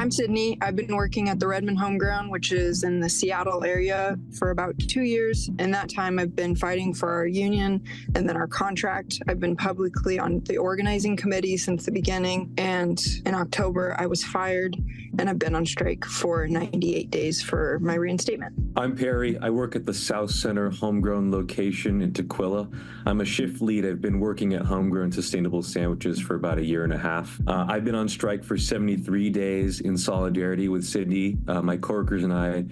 I'm Sydney. I've been working at the Redmond Homegrown, which is in the Seattle area, for about 2 years. In that time, I've been fighting for our union and then our contract. I've been publicly on the organizing committee since the beginning. And in October, I was fired and I've been on strike for 98 days for my reinstatement. I'm Perry. I work at the South Center Homegrown location in Tequila. I'm a shift lead. I've been working at Homegrown Sustainable Sandwiches for about a year and a half. I've been on strike for 73 days in solidarity with Sydney. My coworkers and I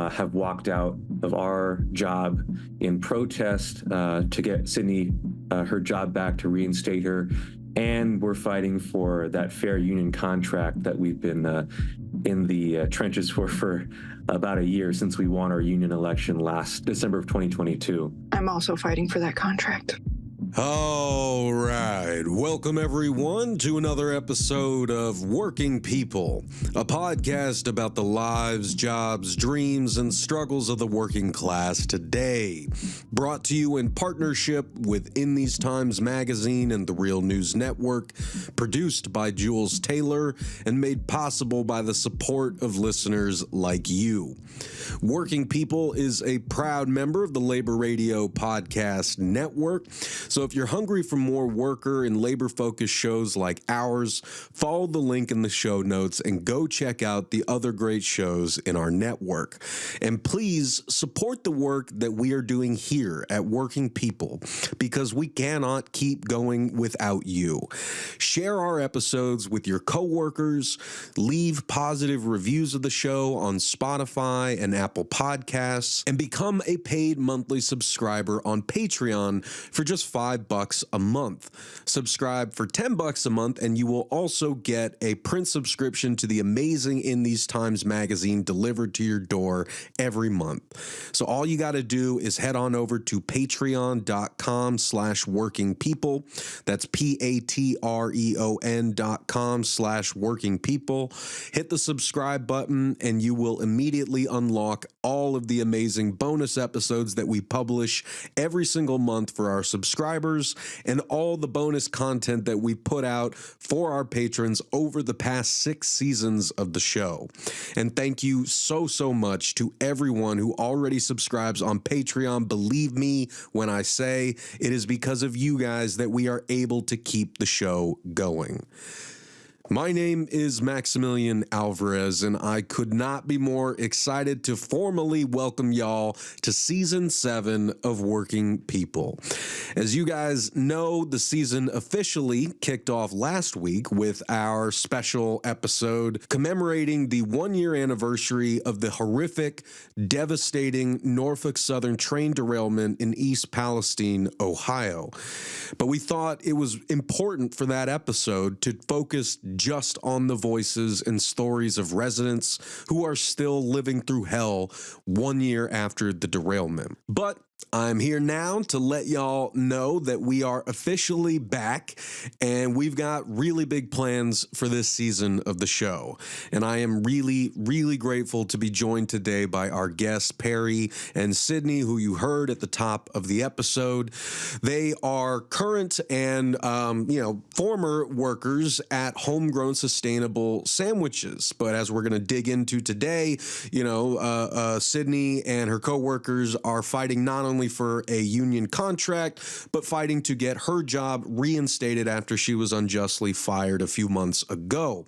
have walked out of our job in protest to get Sydney her job back, to reinstate her. And we're fighting for that fair union contract that we've been in the trenches for about a year since we won our union election last December of 2022. I'm also fighting for that contract. All right. Welcome, everyone, to another episode of Working People, a podcast about the lives, jobs, dreams, and struggles of the working class today. Brought to you in partnership with In These Times magazine and the Real News Network, produced by Jules Taylor, and made possible by the support of listeners like you. Working People is a proud member of the Labor Radio Podcast Network. So if you're hungry for more worker and labor-focused shows like ours, follow the link in the show notes and go check out the other great shows in our network. And please support the work that we are doing here at Working People, because we cannot keep going without you. Share our episodes with your coworkers, leave positive reviews of the show on Spotify and Apple Podcasts, and become a paid monthly subscriber on Patreon for just $5 a month. Subscribe for $10 a month and you will also get a print subscription to the amazing In These Times magazine delivered to your door every month. So all you got to do is head on over to patreon.com/workingpeople. That's patreon.com/workingpeople. Hit the subscribe button and you will immediately unlock all of the amazing bonus episodes that we publish every single month for our subscribers, and all the bonus content that we put out for our patrons over the past 6 seasons of the show. And thank you so much to everyone who already subscribes on Patreon. Believe me when I say it is because of you guys that we are able to keep the show going. My name is Maximilian Alvarez, and I could not be more excited to formally welcome y'all to Season 7 of Working People. As you guys know, the season officially kicked off last week with our special episode commemorating the 1-year anniversary of the horrific, devastating Norfolk Southern train derailment in East Palestine, Ohio. But we thought it was important for that episode to focus just on the voices and stories of residents who are still living through hell 1 year after the derailment. But I'm here now to let y'all know that we are officially back, and we've got really big plans for this season of the show. And I am really grateful to be joined today by our guests, Perry and Sydney, who you heard at the top of the episode. They are current and, former workers at Homegrown Sustainable Sandwiches. But as we're going to dig into today, Sydney and her coworkers are fighting not only for a union contract, but fighting to get her job reinstated after she was unjustly fired a few months ago.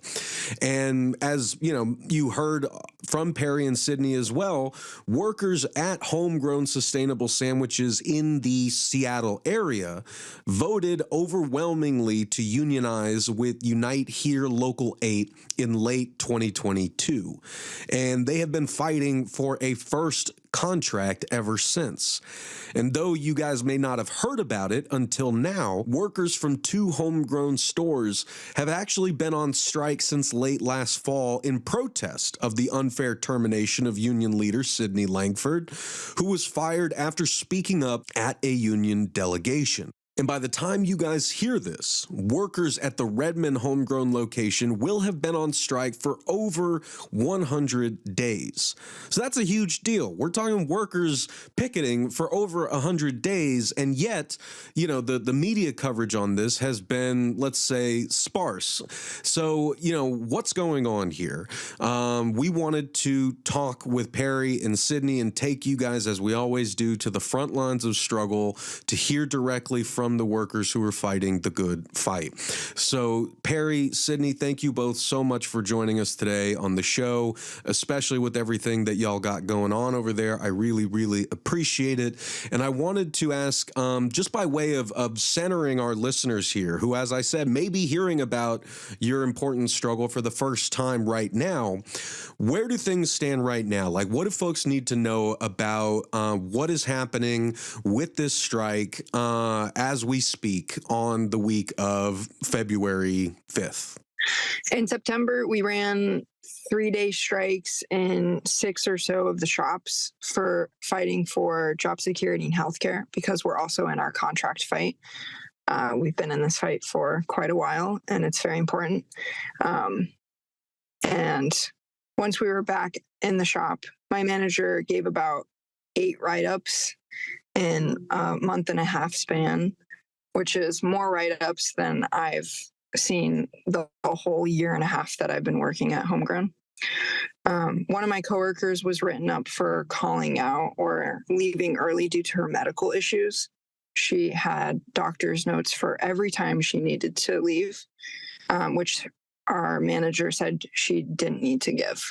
And as you heard from Perry and Sydney as well, workers at Homegrown Sustainable Sandwiches in the Seattle area voted overwhelmingly to unionize with Unite Here Local 8 in late 2022. And they have been fighting for a first contract ever since. And though you guys may not have heard about it until now, workers from 2 homegrown stores have actually been on strike since late last fall in protest of the unfair termination of union leader Sydney Lankford, who was fired after speaking up at a union delegation. And by the time you guys hear this, workers at the Redmond Homegrown location will have been on strike for over 100 days. So that's a huge deal. We're talking workers picketing for over 100 days. And yet, you know, the media coverage on this has been, let's say, sparse. So, you know, what's going on here? We wanted to talk with Perry and Sydney and take you guys, as we always do, to the front lines of struggle to hear directly from the workers who are fighting the good fight. So Perry, Sydney, thank you both so much for joining us today on the show, especially with everything that y'all got going on over there. I really, really appreciate it. And I wanted to ask, just by way of centering our listeners here, who, as I said, may be hearing about your important struggle for the first time right now, where do things stand right now? Like, what do folks need to know about what is happening with this strike as we speak on the week of February 5th? In September, we ran 3-day strikes in 6 or so of the shops for fighting for job security and healthcare, because we're also in our contract fight. We've been in this fight for quite a while, and it's very important. And once we were back in the shop, my manager gave about 8 write-ups in a month and a half span, which is more write-ups than I've seen the whole year and a half that I've been working at Homegrown. One of my coworkers was written up for calling out or leaving early due to her medical issues. She had doctor's notes for every time she needed to leave, which our manager said she didn't need to give,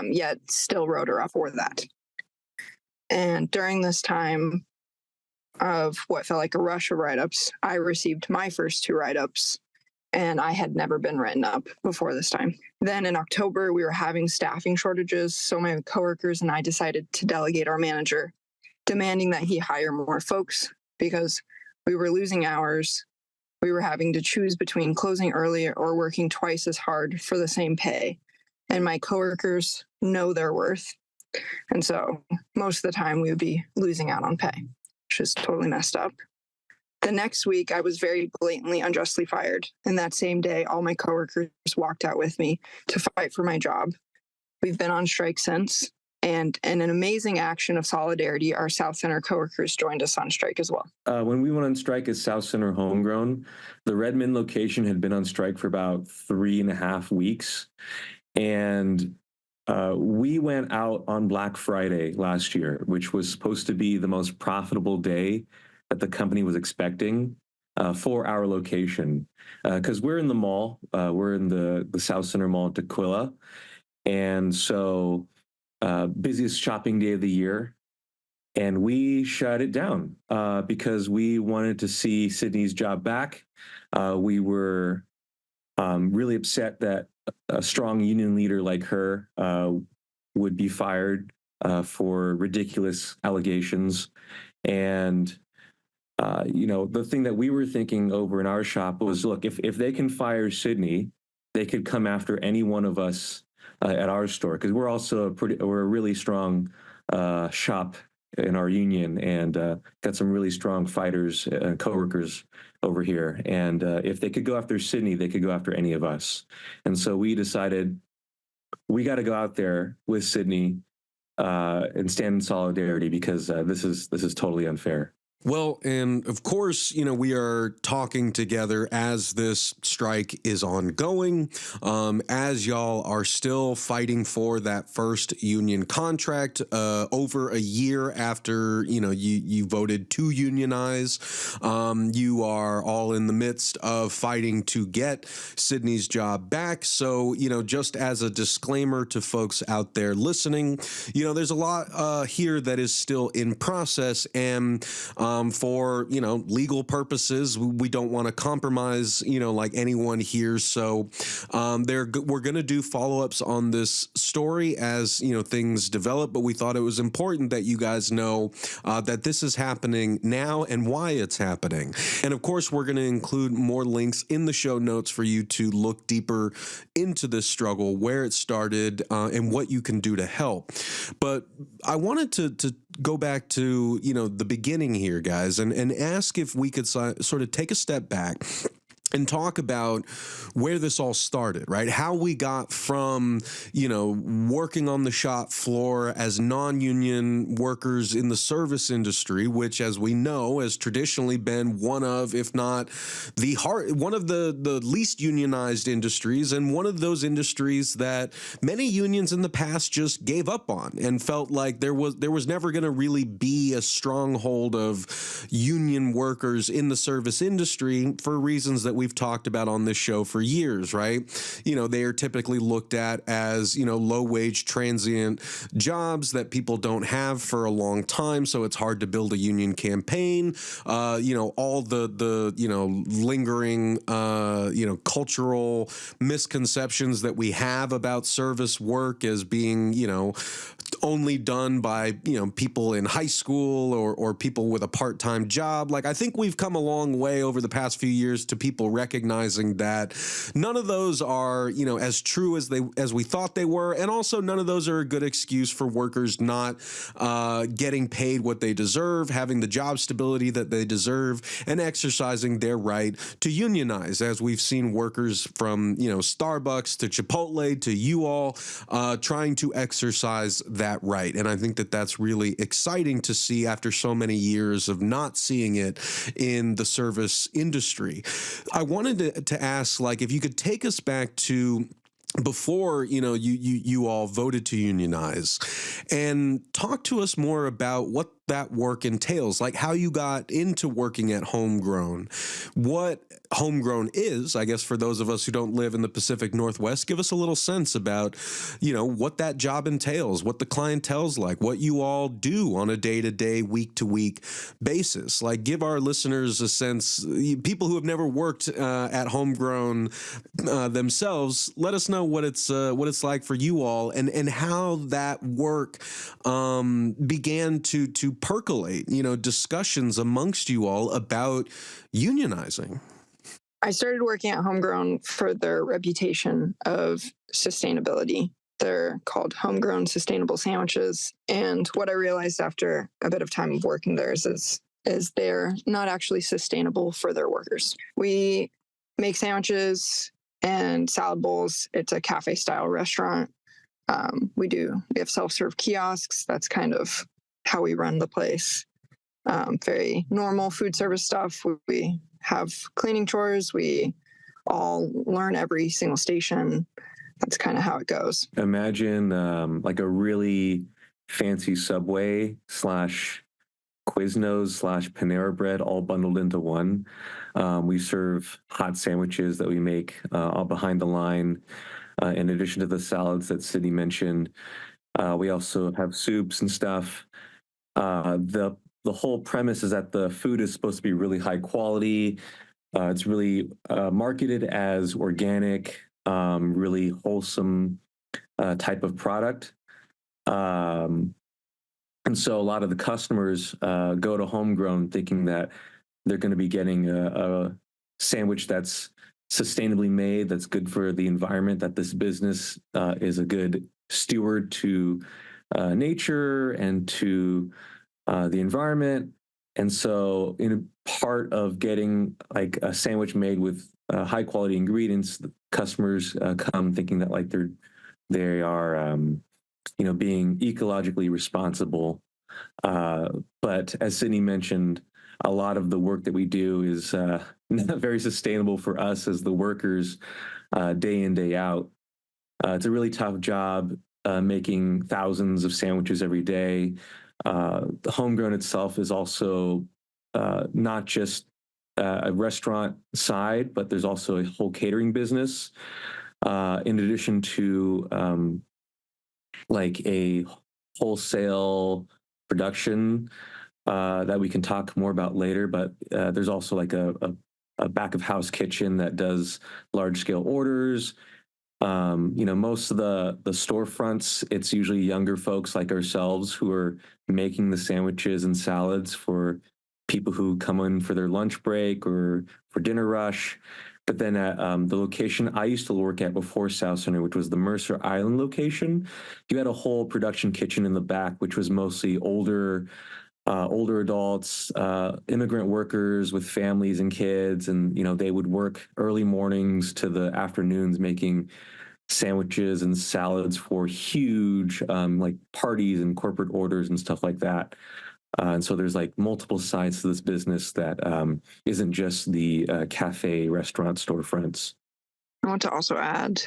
yet still wrote her up for that. And during this time of what felt like a rush of write-ups, I received my first 2 write-ups, and I had never been written up before this time. Then in October, we were having staffing shortages, so my coworkers and I decided to delegate our manager, demanding that he hire more folks because we were losing hours. We were having to choose between closing early or working twice as hard for the same pay. And my coworkers know their worth. And so most of the time we would be losing out on pay, which is totally messed up. The next week, I was very blatantly unjustly fired. And that same day, all my coworkers walked out with me to fight for my job. We've been on strike since. And in an amazing action of solidarity, our South Center coworkers joined us on strike as well. When we went on strike as South Center Homegrown, the Redmond location had been on strike for about 3.5 weeks. And we went out on Black Friday last year, which was supposed to be the most profitable day that the company was expecting for our location. Because we're in the mall, we're in the South Center Mall at Tequila. And so busiest shopping day of the year. And we shut it down because we wanted to see Sydney's job back. We were really upset that a strong union leader like her would be fired for ridiculous allegations. And, you know, the thing that we were thinking over in our shop was, look, if they can fire Sydney, they could come after any one of us at our store, because we're also we're a really strong shop in our union, and got some really strong fighters and coworkers over here. And if they could go after Sydney, they could go after any of us. And so we decided we got to go out there with Sydney and stand in solidarity, because this is totally unfair. Well, and of course, you know, we are talking together as this strike is ongoing, as y'all are still fighting for that first union contract over a year after, you know, you voted to unionize. You are all in the midst of fighting to get Sydney's job back. So, you know, just as a disclaimer to folks out there listening, you know, there's a lot here that is still in process, and for, you know, legal purposes, we don't want to compromise, you know, like anyone here. So we're going to do follow-ups on this story as, you know, things develop. But we thought it was important that you guys know that this is happening now and why it's happening. And of course, we're going to include more links in the show notes for you to look deeper into this struggle, where it started, and what you can do to help. But I wanted to go back to, you know, the beginning here, guys, and ask if we could sort of take a step back and talk about where this all started, right? How we got from, working on the shop floor as non-union workers in the service industry, which, as we know, has traditionally been one of, if not one of the least unionized industries, and one of those industries that many unions in the past just gave up on and felt like there was never going to really be a stronghold of union workers in the service industry for reasons that we've talked about on this show for years, right? They are typically looked at as, low-wage transient jobs that people don't have for a long time, so it's hard to build a union campaign. All the lingering, cultural misconceptions that we have about service work as being, only done by, people in high school or people with a part-time job. Like, I think we've come a long way over the past few years to people recognizing that none of those are, as true as we thought they were, and also none of those are a good excuse for workers not getting paid what they deserve, having the job stability that they deserve, and exercising their right to unionize, as we've seen workers from, Starbucks to Chipotle to you all trying to exercise that right. And I think that that's really exciting to see after so many years of not seeing it in the service industry. I wanted to ask, like, if you could take us back to before, you all voted to unionize, and talk to us more about what that work entails, like how you got into working at Homegrown, what Homegrown is, I guess, for those of us who don't live in the Pacific Northwest. Give us a little sense about, what that job entails, what the clientele's like, what you all do on a day-to-day, week-to-week basis. Like, give our listeners a sense, people who have never worked at Homegrown themselves, let us know what it's like for you all, and how that work began to percolate, discussions amongst you all about unionizing. I started working at Homegrown for their reputation of sustainability. They're called Homegrown Sustainable Sandwiches. And what I realized after a bit of time of working there is they're not actually sustainable for their workers. We make sandwiches and salad bowls. It's a cafe-style restaurant. We have self-serve kiosks. That's kind of how we run the place. Very normal food service stuff. We have cleaning chores. We all learn every single station. That's kind of how it goes. Imagine like a really fancy Subway / Quiznos / Panera Bread all bundled into one. We serve hot sandwiches that we make all behind the line. In addition to the salads that Sydney mentioned, we also have soups and stuff. The whole premise is that the food is supposed to be really high quality. It's really marketed as organic, really wholesome type of product. And so a lot of the customers go to Homegrown thinking that they're going to be getting a sandwich that's sustainably made, that's good for the environment, that this business is a good steward to nature and to the environment. And so in part of getting like a sandwich made with high quality ingredients, the customers come thinking that like they are being ecologically responsible. But as Sydney mentioned, a lot of the work that we do is not very sustainable for us as the workers day in, day out. It's a really tough job making thousands of sandwiches every day. The Homegrown itself is also not just a restaurant side, but there's also a whole catering business, in addition to like a wholesale production that we can talk more about later. But there's also like a back of house kitchen that does large scale orders. Most of the storefronts, it's usually younger folks like ourselves who are making the sandwiches and salads for people who come in for their lunch break or for dinner rush. But then at the location I used to work at before South Center, which was the Mercer Island location, you had a whole production kitchen in the back, which was mostly older older adults, immigrant workers with families and kids. And, they would work early mornings to the afternoons making sandwiches and salads for huge like parties and corporate orders and stuff like that. And so there's like multiple sides to this business that isn't just the cafe, restaurant, storefronts. I want to also add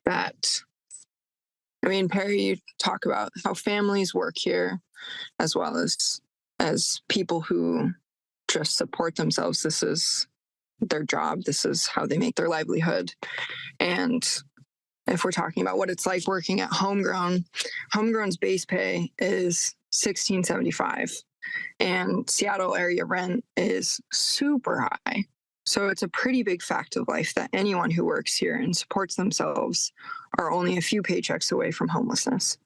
that, Perry, you talk about how families work here, as well as people who just support themselves. This is their job. This is how they make their livelihood. And if we're talking about what it's like working at Homegrown's base pay is $16.75, and Seattle area rent is super high. So it's a pretty big fact of life that anyone who works here and supports themselves are only a few paychecks away from homelessness.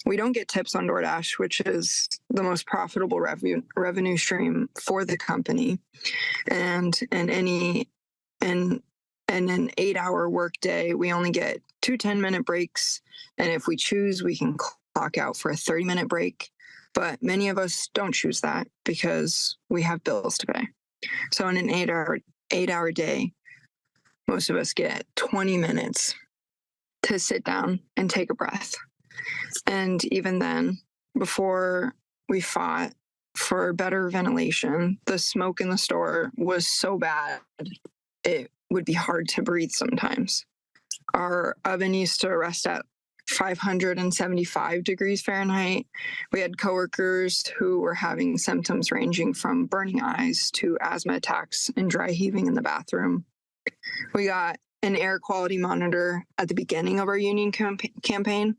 We don't get tips on DoorDash, which is the most profitable revenue stream for the company. And in an 8-hour work day, we only get 2 10-minute breaks. And if we choose, we can clock out for a 30-minute break. But many of us don't choose that because we have bills to pay. So in an 8-hour day, most of us get 20 minutes to sit down and take a breath. And even then, before we fought for better ventilation, the smoke in the store was so bad, it would be hard to breathe sometimes. Our oven used to rest at 575 degrees Fahrenheit. We had coworkers who were having symptoms ranging from burning eyes to asthma attacks and dry heaving in the bathroom. We got an air quality monitor at the beginning of our union campaign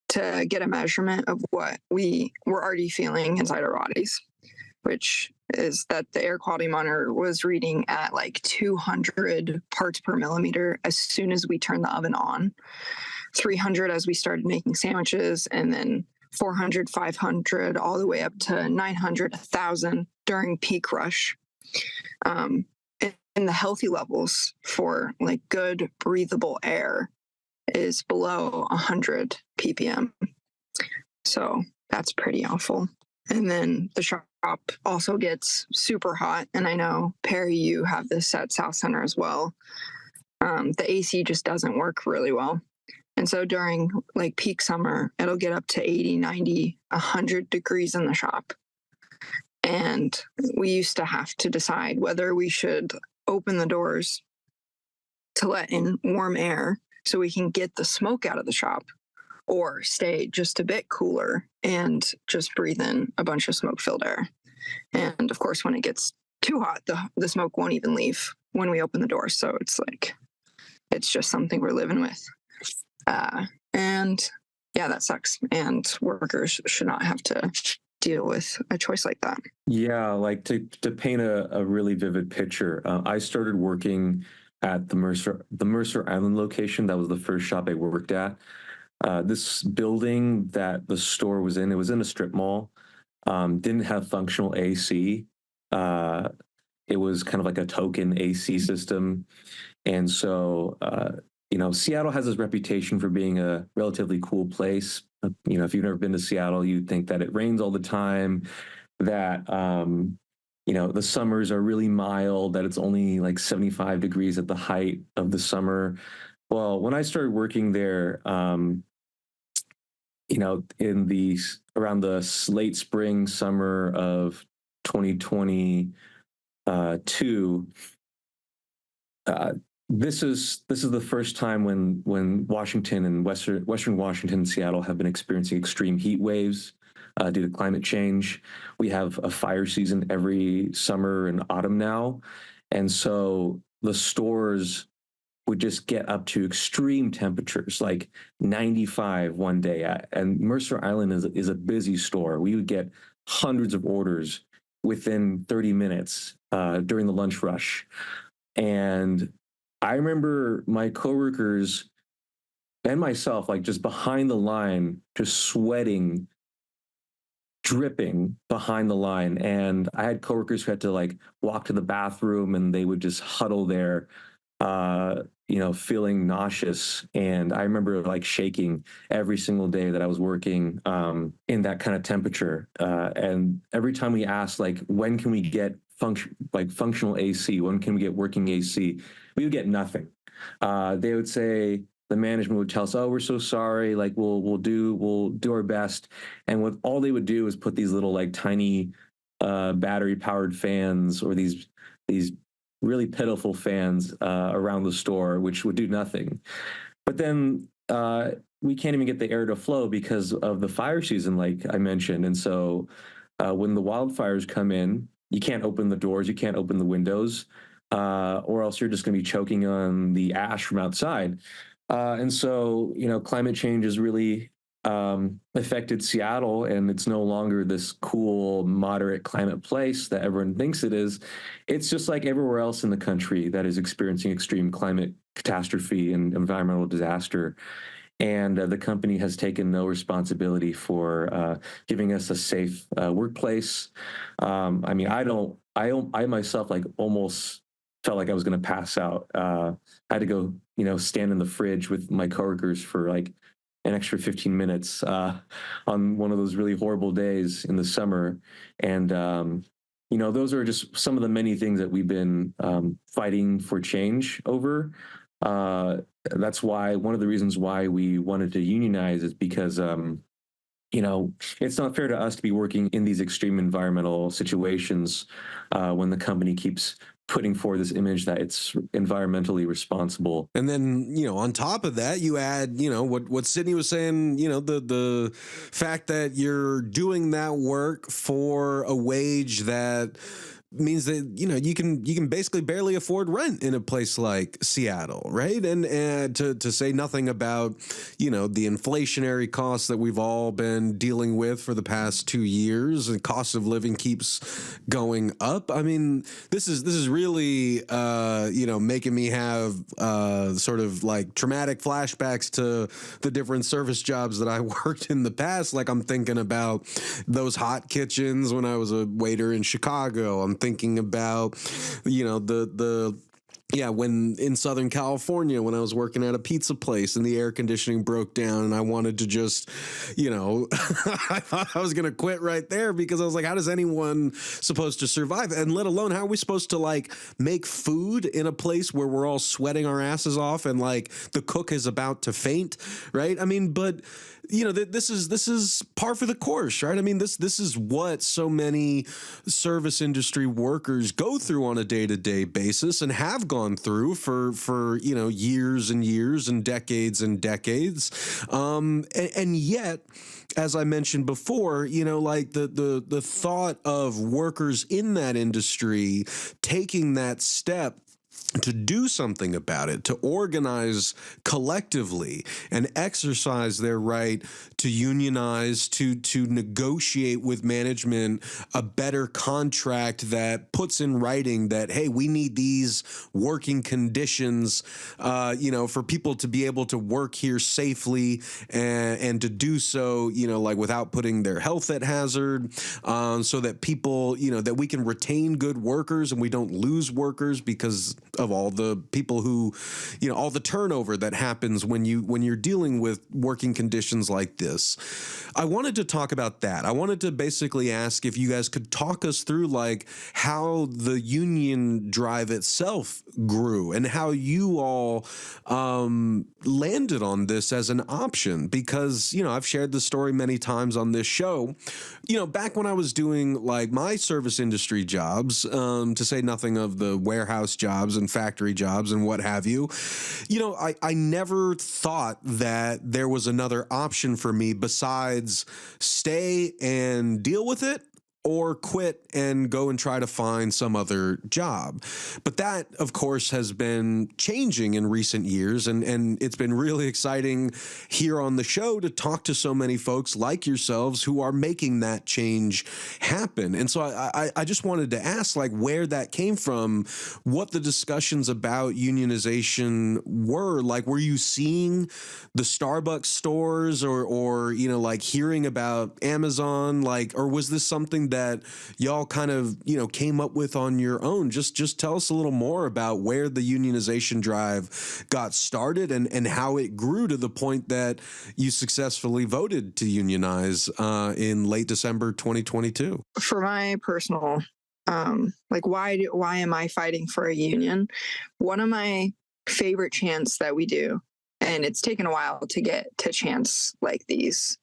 to get a measurement of what we were already feeling inside our bodies, which is that the air quality monitor was reading at like 200 parts per millimeter as soon as we turned the oven on, 300 as we started making sandwiches, and then 400, 500, all the way up to 900, 1,000 during peak rush. And the healthy levels for like good breathable air is below 100 ppm. So that's pretty awful. And then the shop also gets super hot. And I know, Perry, you have this at South Center as well. The AC just doesn't work really well. And so during like peak summer, it'll get up to 80, 90, 100 degrees in the shop. And we used to have to decide whether we should open the doors to let in warm air so we can get the smoke out of the shop, or stay just a bit cooler and just breathe in a bunch of smoke-filled air. And of course, when it gets too hot, the smoke won't even leave when we open the door. So it's like, it's just something we're living with. And yeah, that sucks. And workers should not have to deal with a choice like that. Yeah, like to paint a really vivid picture, I started working at the Mercer Island location. That was the first shop I worked at. This building that the store was in, it was in a strip mall, didn't have functional AC. It was kind of like a token AC system. And so, Seattle has this reputation for being a relatively cool place. If you've never been to Seattle, you'd think that it rains all the time, that, the summers are really mild, that it's only like 75 degrees at the height of the summer. Well, when I started working there, around the late spring, summer of 2022, this is the first time when Washington and Western Washington and Seattle have been experiencing extreme heat waves due to climate change. We have a fire season every summer and autumn now, and so the stores would just get up to extreme temperatures, like 95 one day. And Mercer Island is a busy store. We would get hundreds of orders within 30 minutes during the lunch rush. And I remember my coworkers and myself, like just behind the line, just sweating, dripping behind the line. And I had coworkers who had to like walk to the bathroom, and they would just huddle there feeling nauseous. And I remember like shaking every single day that I was working in that kind of temperature. And every time we asked, like, when can we get functional AC? When can we get working AC? We would get nothing. They would say, the management would tell us, "Oh, we're so sorry. Like, we'll do our best." And what all they would do is put these little like tiny battery powered fans, or these really pitiful fans around the store, which would do nothing. But then we can't even get the air to flow because of the fire season, like I mentioned. And so when the wildfires come in, you can't open the doors, you can't open the windows, or else you're just going to be choking on the ash from outside. And so, climate change has really affected Seattle, and it's no longer this cool, moderate climate place that everyone thinks it is. It's just like everywhere else in the country that is experiencing extreme climate catastrophe and environmental disaster. And the company has taken no responsibility for giving us a safe workplace. I mean, I myself like almost felt like I was going to pass out. I had to go, stand in the fridge with my coworkers for like an extra 15 minutes on one of those really horrible days in the summer. And, those are just some of the many things that we've been fighting for change over. That's why one of the reasons why we wanted to unionize is because, it's not fair to us to be working in these extreme environmental situations when the company keeps putting forward this image that it's environmentally responsible. And then, on top of that, you add, what Sydney was saying, the fact that you're doing that work for a wage that means that you can basically barely afford rent in a place like Seattle, right? And to say nothing about the inflationary costs that we've all been dealing with for the past 2 years, and cost of living keeps going up. I mean, this is really making me have sort of like traumatic flashbacks to the different service jobs that I worked in the past. Like, I'm thinking about those hot kitchens when I was a waiter in Chicago. I'm thinking about, when in Southern California, when I was working at a pizza place and the air conditioning broke down and I wanted to just, I thought I was going to quit right there, because I was like, how does anyone supposed to survive? And let alone, how are we supposed to like make food in a place where we're all sweating our asses off and like the cook is about to faint, right? I mean, but this is par for the course, right? I mean, this is what so many service industry workers go through on a day-to-day basis and have gone through for years and years and decades, and yet, as I mentioned before, like the thought of workers in that industry taking that step to do something about it, to organize collectively and exercise their right to unionize, to negotiate with management a better contract that puts in writing that, hey, we need these working conditions, for people to be able to work here safely and to do so, like without putting their health at hazard, so that people, that we can retain good workers and we don't lose workers because of all the people who, all the turnover that happens when you're dealing with working conditions like this. I wanted to talk about that. I wanted to basically ask if you guys could talk us through like how the union drive itself grew and how you all landed on this as an option, because, I've shared the story many times on this show. Back when I was doing like my service industry jobs, to say nothing of the warehouse jobs and factory jobs and what have you, I never thought that there was another option for me besides stay and deal with it or quit and go and try to find some other job. But that, of course, has been changing in recent years, and it's been really exciting here on the show to talk to so many folks like yourselves who are making that change happen. And so I just wanted to ask, like, where that came from, what the discussions about unionization were. Like, were you seeing the Starbucks stores or like hearing about Amazon, like, or was this something that y'all kind of, came up with on your own. Just tell us a little more about where the unionization drive got started and how it grew to the point that you successfully voted to unionize in late December 2022. For my personal, why am I fighting for a union? One of my favorite chants that we do, and it's taken a while to get to chants like these,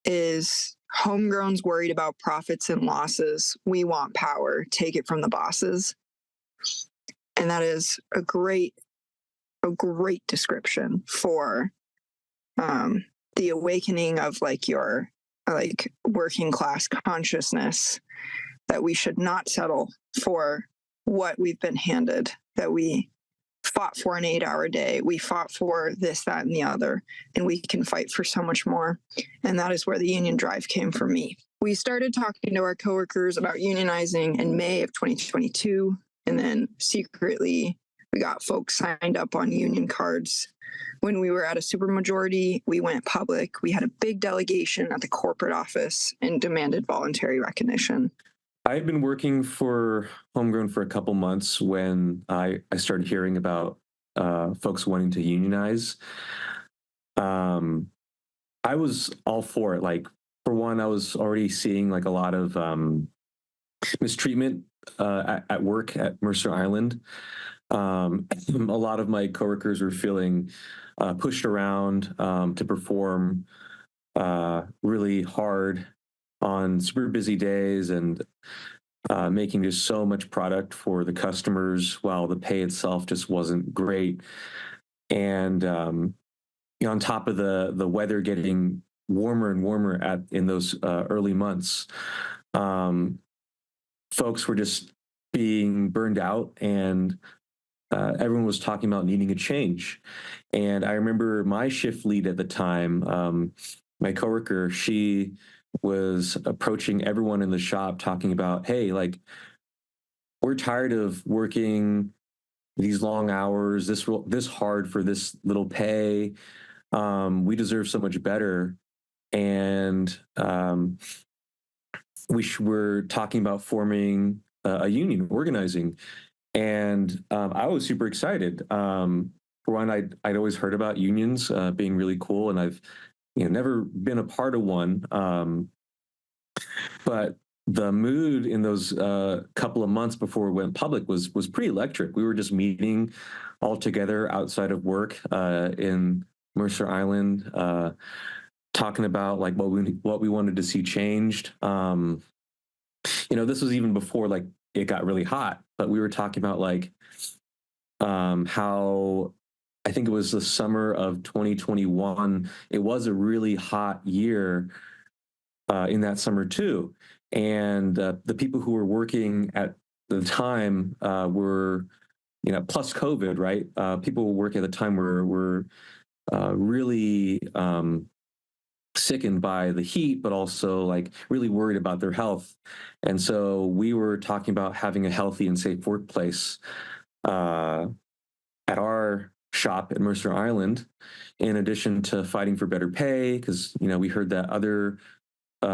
is homegrown's worried about profits and losses. We want power. Take it from the bosses. And that is a great description for the awakening of your working class consciousness, that we should not settle for what we've been handed, that we fought for an 8-hour day. We fought for this, that, and the other, and we can fight for so much more. And that is where the union drive came for me. We started talking to our coworkers about unionizing in May of 2022, and then secretly we got folks signed up on union cards. When we were at a supermajority, we went public. We had a big delegation at the corporate office and demanded voluntary recognition. I had been working for Homegrown for a couple months when I started hearing about folks wanting to unionize. I was all for it. For one, I was already seeing a lot of mistreatment at work at Mercer Island. A lot of my coworkers were feeling pushed around to perform really hard on super busy days and making just so much product for the customers while the pay itself just wasn't great. And on top of the weather getting warmer and warmer in those early months, folks were just being burned out, and everyone was talking about needing a change. And I remember my shift lead at the time, my coworker, she was approaching everyone in the shop talking about, hey, we're tired of working these long hours, this hard for this little pay. We deserve so much better. And we're talking about forming a union, organizing. And I was super excited. For one, I'd always heard about unions being really cool, and I've never been a part of one. But the mood in those couple of months before it went public was pretty electric. We were just meeting all together outside of work in Mercer Island, talking about what we wanted to see changed. This was even before it got really hot, but we were talking about how I think it was the summer of 2021. It was a really hot year in that summer too. And the people who were working at the time were, plus COVID, right? People who work at the time were really sickened by the heat, but also really worried about their health. And so we were talking about having a healthy and safe workplace at our shop at Mercer Island, in addition to fighting for better pay, because we heard that other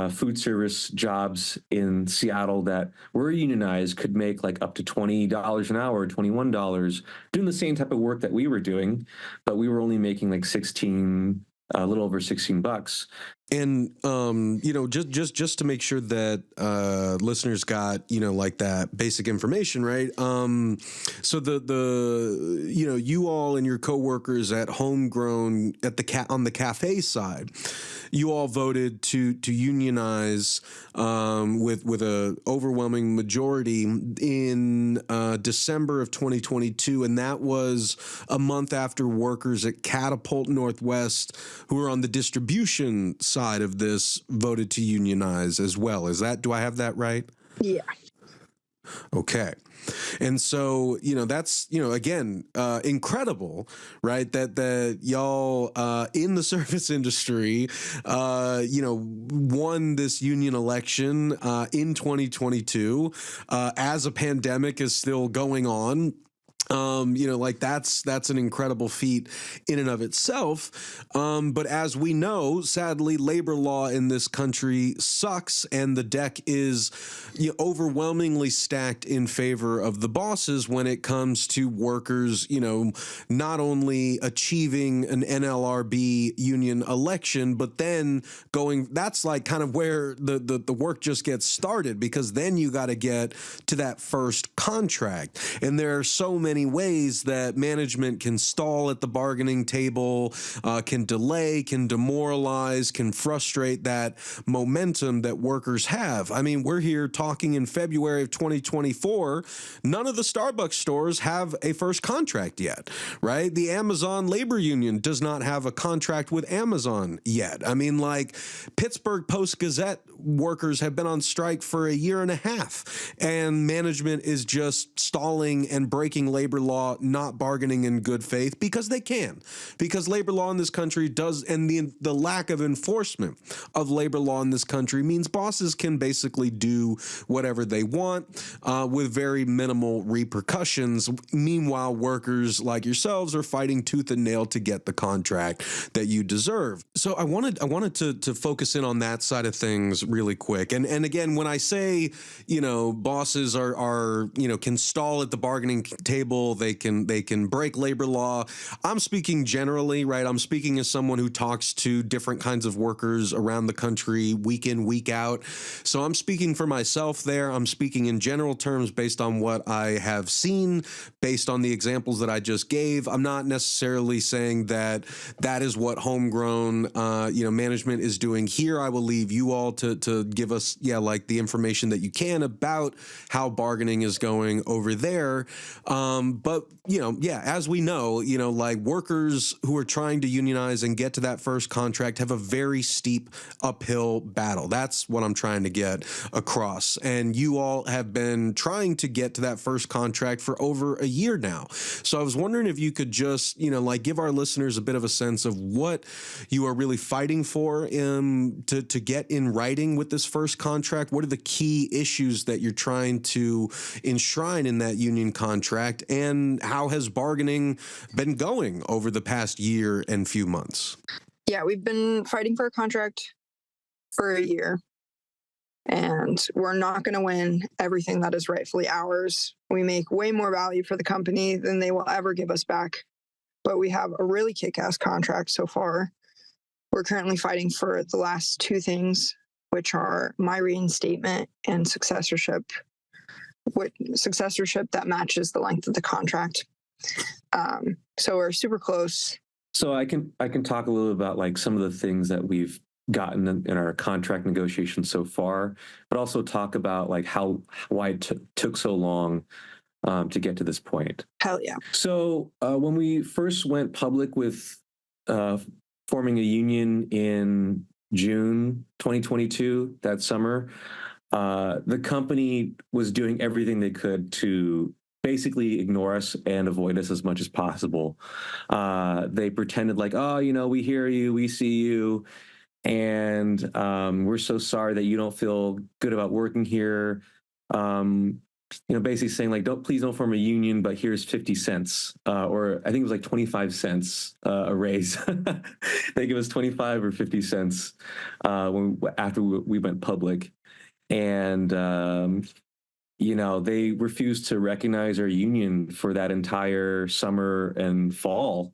food service jobs in Seattle that were unionized could make up to $20 an hour, $21, doing the same type of work that we were doing, but we were only making a little over $16. And just to make sure that listeners got that basic information, right? So the you all and your coworkers at Homegrown on the cafe side, you all voted to unionize with a overwhelming majority in December of 2022, and that was a month after workers at Catapult Northwest, who are on the distribution side of this, voted to unionize as well. Do I have that right? Yeah. Okay. And so, that's, again, incredible, right? That y'all in the service industry, won this union election in 2022 as a pandemic is still going on. Like that's an incredible feat in and of itself. But as we know, sadly, labor law in this country sucks, and the deck is overwhelmingly stacked in favor of the bosses when it comes to workers, not only achieving an NLRB union election, but then that's like kind of where the work just gets started, because then you got to get to that first contract. And there are so many ways that management can stall at the bargaining table, can delay, can demoralize, can frustrate that momentum that workers have. I mean, we're here talking in February of 2024. None of the Starbucks stores have a first contract yet, right? The Amazon labor union does not have a contract with Amazon yet. I mean, like, Pittsburgh Post-Gazette workers have been on strike for a year and a half, and management is just stalling and breaking labor law, not bargaining in good faith because they can, because labor law in this country does, and the lack of enforcement of labor law in this country means bosses can basically do whatever they want with very minimal repercussions. Meanwhile, workers like yourselves are fighting tooth and nail to get the contract that you deserve. So I wanted to focus in on that side of things really quick. And again, when I say, bosses are can stall at the bargaining table, they can break labor law, I'm speaking generally, right? I'm speaking as someone who talks to different kinds of workers around the country week in, week out. So I'm speaking for myself there. I'm speaking in general terms based on what I have seen, based on the examples that I just gave. I'm not necessarily saying that is what Homegrown management is doing here. I will leave you all to give us the information that you can about how bargaining is going over there. But as we know, like, workers who are trying to unionize and get to that first contract have a very steep uphill battle. That's what I'm trying to get across. And you all have been trying to get to that first contract for over a year now. So I was wondering if you could just, give our listeners a bit of a sense of what you are really fighting for to get in writing with this first contract. What are the key issues that you're trying to enshrine in that union contract, and how has bargaining been going over the past year and few months? Yeah, we've been fighting for a contract for a year, and we're not going to win everything that is rightfully ours. We make way more value for the company than they will ever give us back, but we have a really kick-ass contract so far. We're currently fighting for the last two things, which are my reinstatement and successorship that matches the length of the contract. So we're super close. So I can talk a little about like some of the things that we've gotten in our contract negotiations so far, but also talk about like why it took so long to get to this point. Hell yeah. So when we first went public with forming a union in June 2022, that summer, the company was doing everything they could to basically ignore us and avoid us as much as possible. They pretended like, we hear you, we see you, and we're so sorry that you don't feel good about working here. Basically saying like, please don't form a union, but here's 50 cents, or I think it was like 25 cents a raise. They give us 25 or 50 cents after we went public. And, they refused to recognize our union for that entire summer and fall,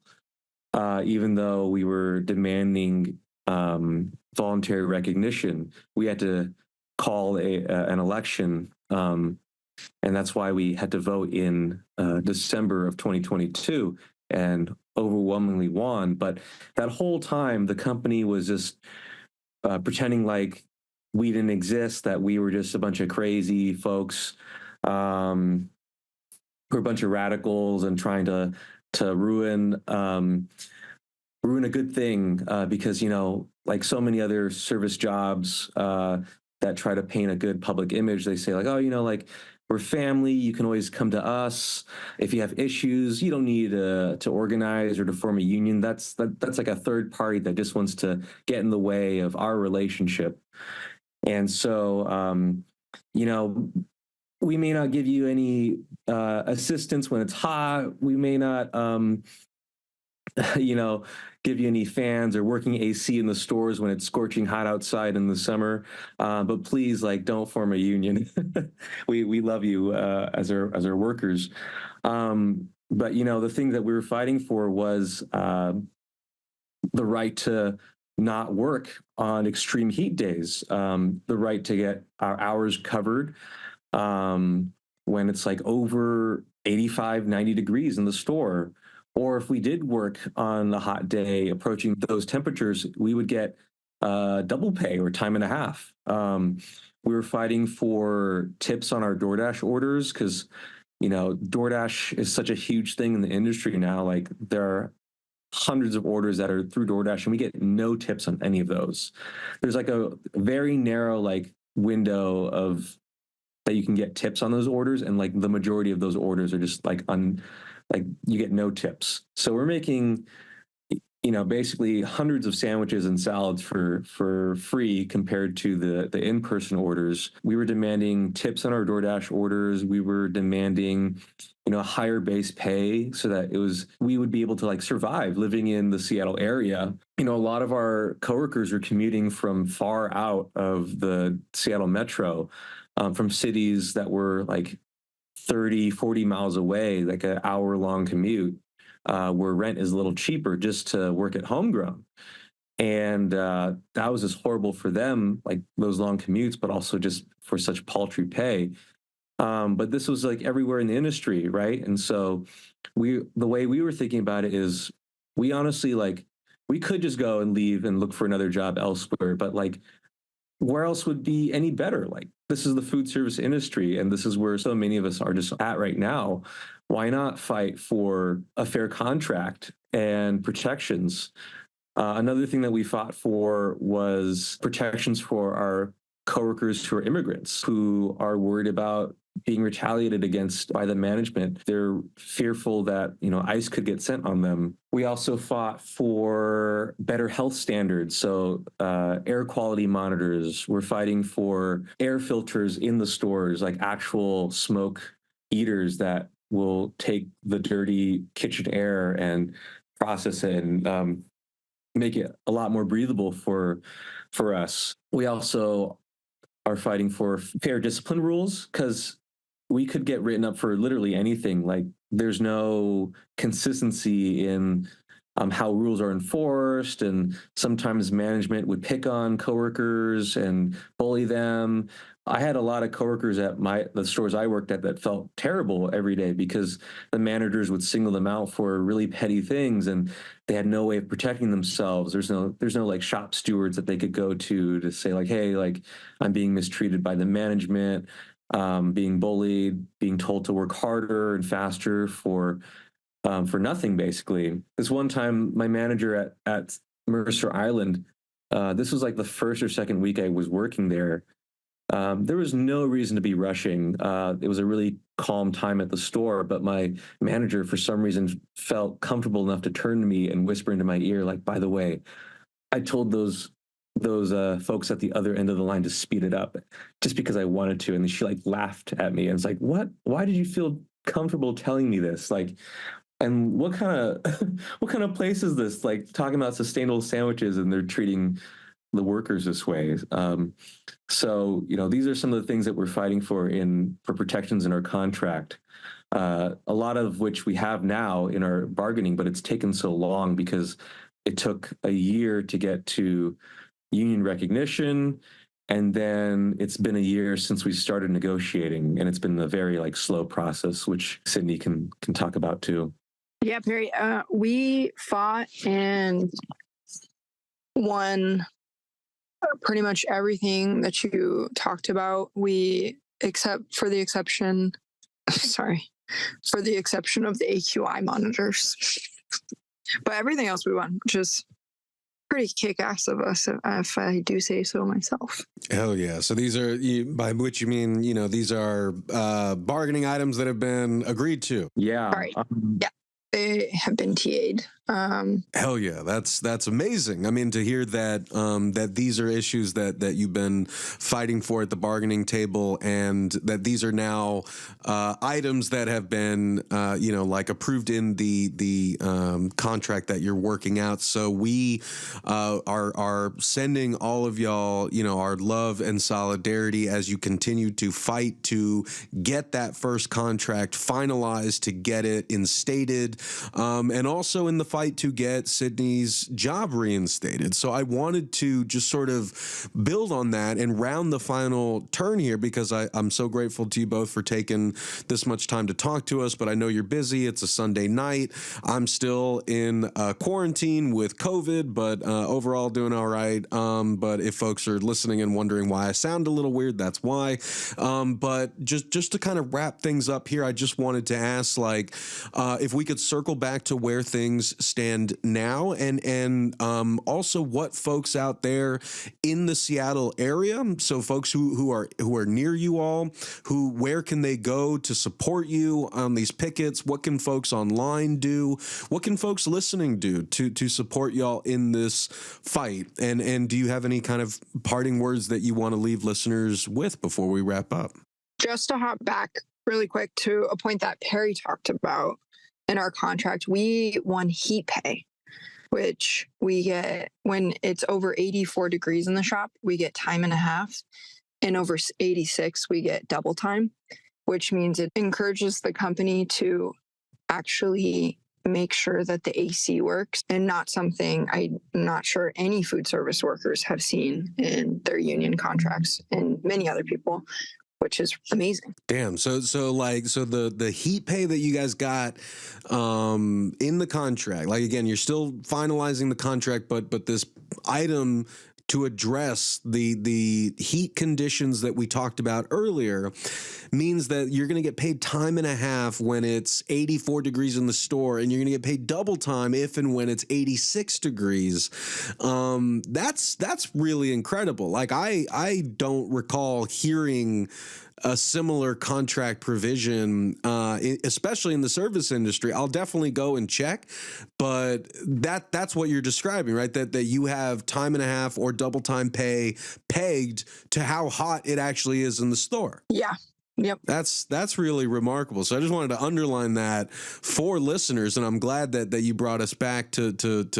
even though we were demanding voluntary recognition. We had to call an election, and that's why we had to vote in December of 2022 and overwhelmingly won. But that whole time, the company was just pretending like we didn't exist, that we were just a bunch of crazy folks, who are a bunch of radicals and trying to ruin a good thing, because, like so many other service jobs that try to paint a good public image, they say like, like, we're family, you can always come to us. If you have issues, you don't need to organize or to form a union. That's like a third party that just wants to get in the way of our relationship. And so, we may not give you any assistance when it's hot. We may not, give you any fans or working AC in the stores when it's scorching hot outside in the summer. But please, like, don't form a union. We love you as our workers. But the thing that we were fighting for was the right to not work on extreme heat days, the right to get our hours covered when it's like over 85, 90 degrees in the store. Or if we did work on a hot day approaching those temperatures, we would get double pay or time and a half. We were fighting for tips on our DoorDash orders because, DoorDash is such a huge thing in the industry now. Like, there are hundreds of orders that are through DoorDash, and we get no tips on any of those. There's like a very narrow like window of that you can get tips on those orders, and like the majority of those orders are just like you get no tips. So we're making basically hundreds of sandwiches and salads for free compared to the in-person orders. We were demanding tips on our DoorDash orders. We were demanding higher base pay so that we would be able to like survive living in the Seattle area. A lot of our coworkers are commuting from far out of the Seattle metro, from cities that were like 30, 40 miles away, like an hour-long commute, where rent is a little cheaper just to work at Homegrown. And that was just horrible for them, like those long commutes, but also just for such paltry pay. But this was like everywhere in the industry, right? And so the way we were thinking about it is we honestly, like, we could just go and leave and look for another job elsewhere, but like, where else would be any better? Like, this is the food service industry, and this is where so many of us are just at right now. Why not fight for a fair contract and protections? Another thing that we fought for was protections for our coworkers who are immigrants, who are worried about being retaliated against by the management. They're fearful that, ICE could get sent on them. We also fought for better health standards. So air quality monitors. We're fighting for air filters in the stores, like actual smoke eaters that will take the dirty kitchen air and process it and make it a lot more breathable for us. We also are fighting for fair discipline rules, because we could get written up for literally anything. Like, there's no consistency in how rules are enforced, and sometimes management would pick on coworkers and bully them. I had a lot of coworkers at the stores I worked at that felt terrible every day because the managers would single them out for really petty things, and they had no way of protecting themselves. There's no like shop stewards that they could go to say like, hey, like, I'm being mistreated by the management, being bullied, being told to work harder and faster for nothing, basically. This one time, my manager at Mercer Island, this was like the first or second week I was working there. There was no reason to be rushing. It was a really calm time at the store, but my manager, for some reason, felt comfortable enough to turn to me and whisper into my ear, like, by the way, I told those folks at the other end of the line to speed it up just because I wanted to. And she like laughed at me and was like, what? Why did you feel comfortable telling me this? Like, and what kind of place is this? Like, talking about sustainable sandwiches and they're treating the workers this way. So, these are some of the things that we're fighting for protections in our contract. A lot of which we have now in our bargaining, but it's taken so long because it took a year to get to union recognition, and then it's been a year since we started negotiating, and it's been a very like slow process, which Sydney can talk about too. Yeah, Perry, we fought and won pretty much everything that you talked about. Except for the exception of the AQI monitors. But everything else we won, which is pretty kick-ass of us, if I do say so myself. Hell yeah. So these are, by which you mean, these are bargaining items that have been agreed to. Yeah. All right. Yeah. They have been TA'd. Hell yeah, that's amazing. I mean, to hear that that these are issues that you've been fighting for at the bargaining table, and that these are now items that have been like approved in the contract that you're working out. So we are sending all of y'all our love and solidarity as you continue to fight to get that first contract finalized, to get it instated, and also in the fight to get Sydney's job reinstated. So I wanted to just sort of build on that and round the final turn here, because I'm so grateful to you both for taking this much time to talk to us, but I know you're busy. It's a Sunday night. I'm still in quarantine with COVID, but overall doing all right. But if folks are listening and wondering why I sound a little weird, that's why. But just to kind of wrap things up here, I just wanted to ask, like, if we could circle back to where things stand now, and also what folks out there in the Seattle area, so folks who are near you all, where can they go to support you on these pickets? What can folks online do? What can folks listening do to support y'all in this fight? And do you have any kind of parting words that you want to leave listeners with before we wrap up? Just to hop back really quick to a point that Perry talked about, in our contract, we won heat pay, which we get when it's over 84 degrees in the shop, we get time and a half, and over 86, we get double time, which means it encourages the company to actually make sure that the AC works, and not something I'm not sure any food service workers have seen in their union contracts, and many other people, which is amazing. Damn. So the heat pay that you guys got in the contract, like, again, you're still finalizing the contract, but this item to address the heat conditions that we talked about earlier means that you're going to get paid time and a half when it's 84 degrees in the store, and you're going to get paid double time if and when it's 86 degrees. That's really incredible. Like, I don't recall hearing a similar contract provision, especially in the service industry. I'll definitely go and check, but that's what you're describing, right? That you have time and a half or double time pay pegged to how hot it actually is in the store. Yeah. Yep. That's really remarkable. So I just wanted to underline that for listeners, and I'm glad that you brought us back to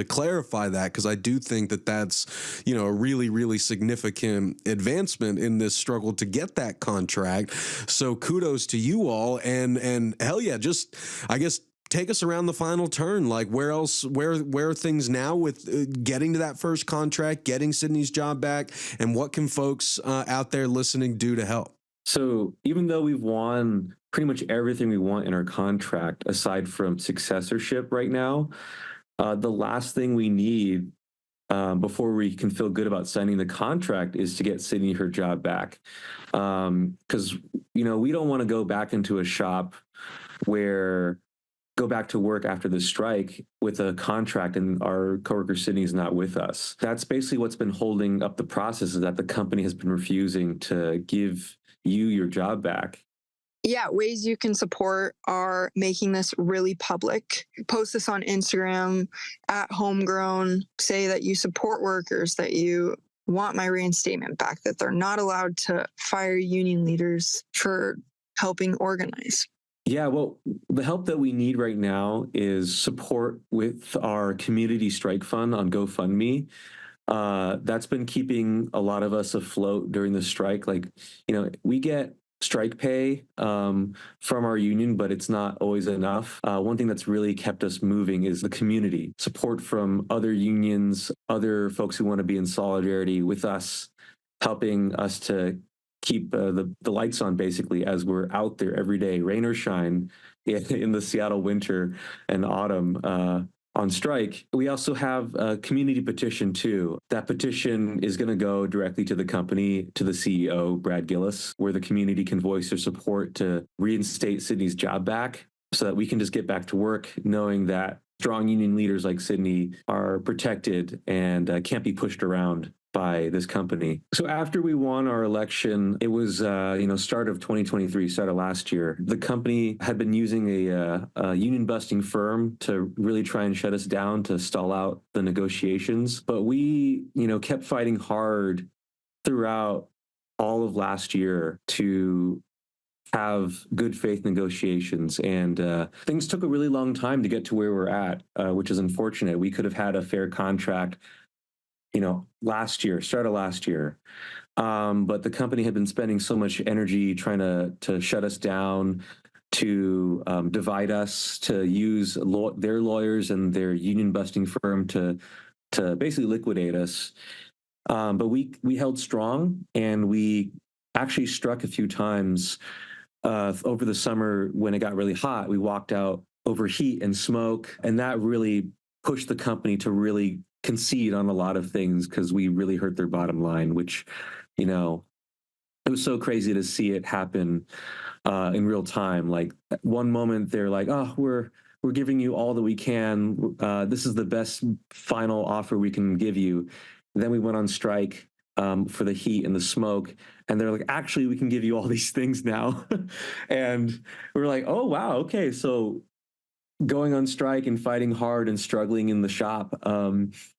clarify that, because I do think that that's a really, really significant advancement in this struggle to get that contract. So kudos to you all, and hell yeah, just, I guess, take us around the final turn. Like, where are things now with getting to that first contract, getting Sydney's job back, and what can folks out there listening do to help? So even though we've won pretty much everything we want in our contract, aside from successorship right now, the last thing we need before we can feel good about signing the contract is to get Sydney her job back. Because, we don't want to go back into a shop go back to work after the strike with a contract and our coworker Sydney's not with us. That's basically what's been holding up the process, is that the company has been refusing to give you your job back. Yeah, ways you can support are making this really public. Post this on Instagram at Homegrown. Say that you support workers, that you want my reinstatement back, that they're not allowed to fire union leaders for helping organize. Yeah, well, the help that we need right now is support with our community strike fund on GoFundMe. That's been keeping a lot of us afloat during the strike. Like, we get strike pay from our union, but it's not always enough. One thing that's really kept us moving is the community support from other unions, other folks who want to be in solidarity with us, helping us to keep the lights on, basically, as we're out there every day, rain or shine, in the Seattle winter and autumn on strike. We also have a community petition too. That petition is going to go directly to the company, to the CEO, Brad Gillis, where the community can voice their support to reinstate Sydney's job back, so that we can just get back to work knowing that strong union leaders like Sydney are protected and can't be pushed around. by this company. So after we won our election, it was start of 2023, start of last year. The company had been using a union busting firm to really try and shut us down, to stall out the negotiations. But we, kept fighting hard throughout all of last year to have good faith negotiations, and things took a really long time to get to where we're at, which is unfortunate. We could have had a fair contract last year, start of last year. But the company had been spending so much energy trying to shut us down, to divide us, to use their lawyers and their union busting firm to basically liquidate us. But we held strong, and we actually struck a few times over the summer when it got really hot. We walked out over heat and smoke, and that really pushed the company to really concede on a lot of things, because we really hurt their bottom line, which, it was so crazy to see it happen in real time. Like, at one moment they're like, oh, we're giving you all that we can. This is the best final offer we can give you. And then we went on strike for the heat and the smoke, and they're like, actually, we can give you all these things now. And we're like, oh, wow, okay. So going on strike and fighting hard and struggling in the shop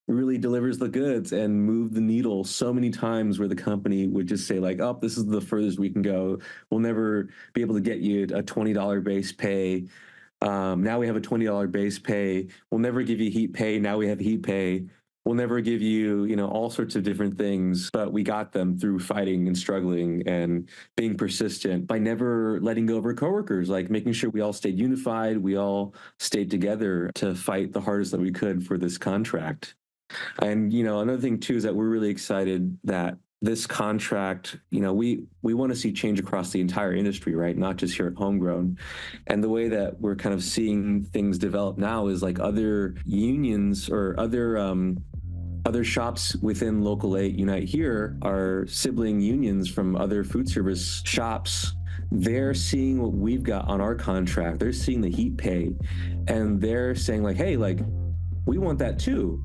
really delivers the goods and moved the needle so many times, where the company would just say like, oh, this is the furthest we can go. We'll never be able to get you a $20 base pay. Now we have a $20 base pay. We'll never give you heat pay. Now we have heat pay. We'll never give you, all sorts of different things, but we got them through fighting and struggling and being persistent by never letting go of our coworkers, like making sure we all stayed unified. We all stayed together to fight the hardest that we could for this contract. And, another thing too, is that we're really excited that this contract, we want to see change across the entire industry, right? Not just here at Homegrown. And the way that we're kind of seeing things develop now is like other unions or other shops within Local 8 Unite Here are sibling unions from other food service shops. They're seeing what we've got on our contract. They're seeing the heat pay, and they're saying like, hey, like, we want that too.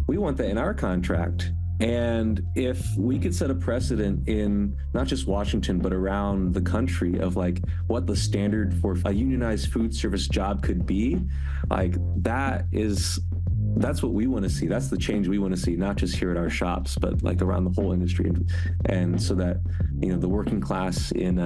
We want that in our contract. And if we could set a precedent in not just Washington, but around the country of like what the standard for a unionized food service job could be, like that's what we want to see. That's the change we want to see, not just here at our shops, but like around the whole industry. And so that, the working class in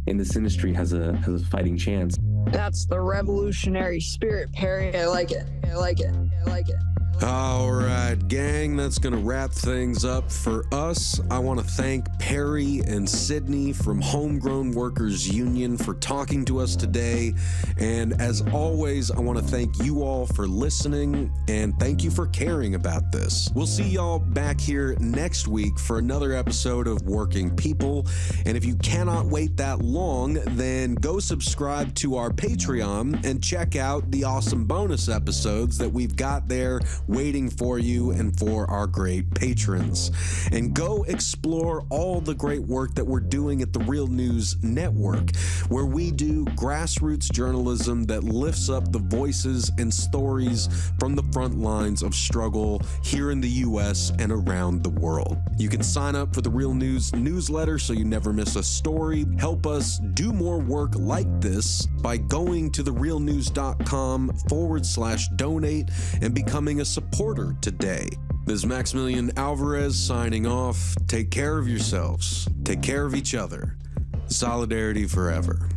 this industry has a fighting chance. That's the revolutionary spirit, Perry. I like it. I like it. I like it. All right, gang, that's going to wrap things up for us. I want to thank Perry and Sydney from Homegrown Workers Union for talking to us today. And as always, I want to thank you all for listening, and thank you for caring about this. We'll see y'all back here next week for another episode of Working People. And if you cannot wait that long, then go subscribe to our Patreon and check out the awesome bonus episodes that we've got there waiting for you and for our great patrons. And go explore all the great work that we're doing at the Real News Network, where we do grassroots journalism that lifts up the voices and stories from the front lines of struggle here in the US and around the world. You can sign up for the Real News newsletter so you never miss a story. Help us do more work like this by going to therealnews.com/donate and becoming a supporter today. This is Maximilian Alvarez signing off. Take care of yourselves. Take care of each other. Solidarity forever.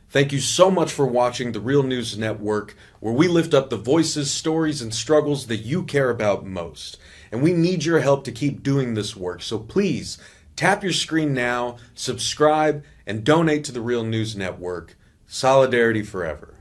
Thank you so much for watching the Real News Network, where we lift up the voices, stories, and struggles that you care about most. And we need your help to keep doing this work. So please, tap your screen now, subscribe, and donate to the Real News Network. Solidarity forever.